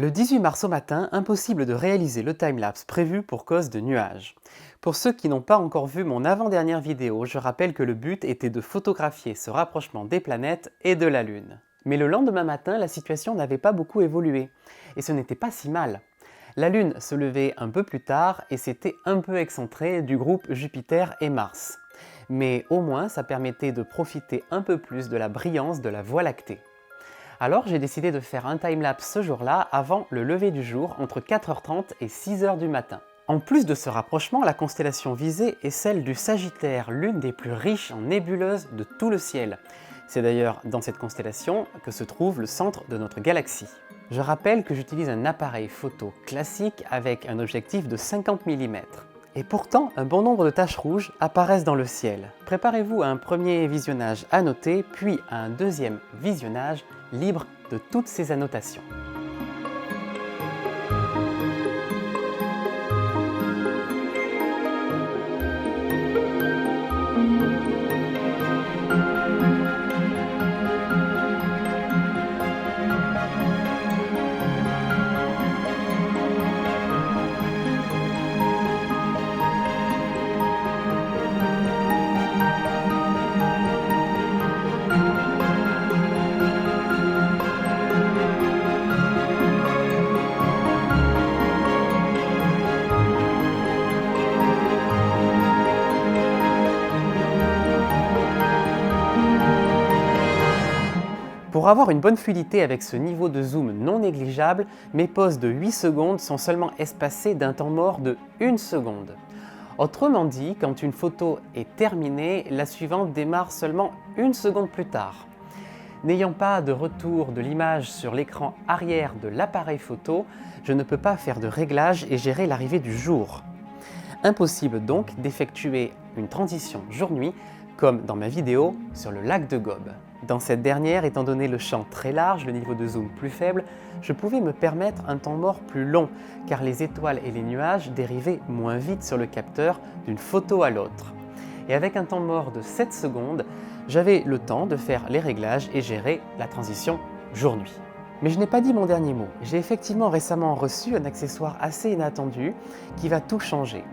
Le 18 mars au matin, impossible de réaliser le timelapse prévu pour cause de nuages. Pour ceux qui n'ont pas encore vu mon avant-dernière vidéo, je rappelle que le but était de photographier ce rapprochement des planètes et de la Lune. Mais le lendemain matin, la situation n'avait pas beaucoup évolué. Et ce n'était pas si mal. La Lune se levait un peu plus tard et s'était un peu excentrée du groupe Jupiter et Mars. Mais au moins, ça permettait de profiter un peu plus de la brillance de la Voie lactée. Alors j'ai décidé de faire un timelapse ce jour-là avant le lever du jour entre 4h30 et 6h du matin. En plus de ce rapprochement, la constellation visée est celle du Sagittaire, l'une des plus riches en nébuleuses de tout le ciel. C'est d'ailleurs dans cette constellation que se trouve le centre de notre galaxie. Je rappelle que j'utilise un appareil photo classique avec un objectif de 50 mm. Et pourtant, un bon nombre de taches rouges apparaissent dans le ciel. Préparez-vous à un premier visionnage annoté, puis à un deuxième visionnage libre de toutes ces annotations. Pour avoir une bonne fluidité avec ce niveau de zoom non négligeable, mes pauses de 8 secondes sont seulement espacées d'un temps mort de 1 seconde. Autrement dit, quand une photo est terminée, la suivante démarre seulement 1 seconde plus tard. N'ayant pas de retour de l'image sur l'écran arrière de l'appareil photo, je ne peux pas faire de réglage et gérer l'arrivée du jour. Impossible donc d'effectuer une transition jour-nuit comme dans ma vidéo sur le lac de Gobe. Dans cette dernière, étant donné le champ très large, le niveau de zoom plus faible, je pouvais me permettre un temps mort plus long car les étoiles et les nuages dérivaient moins vite sur le capteur d'une photo à l'autre. Et avec un temps mort de 7 secondes, j'avais le temps de faire les réglages et gérer la transition jour-nuit. Mais je n'ai pas dit mon dernier mot. J'ai effectivement récemment reçu un accessoire assez inattendu qui va tout changer.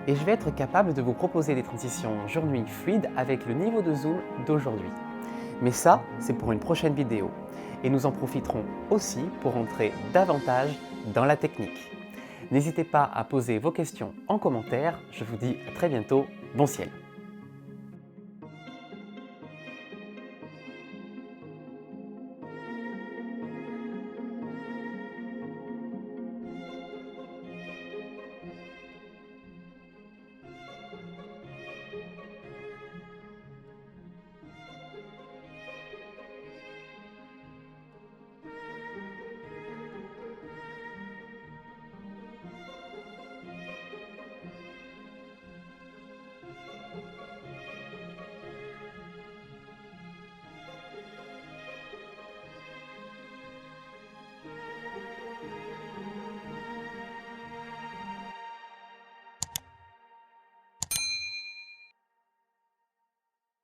Et je vais être capable de vous proposer des transitions jour-nuit fluides avec le niveau de zoom d'aujourd'hui. Mais ça, c'est pour une prochaine vidéo. Et nous en profiterons aussi pour entrer davantage dans la technique. N'hésitez pas à poser vos questions en commentaire. Je vous dis à très bientôt. Bon ciel!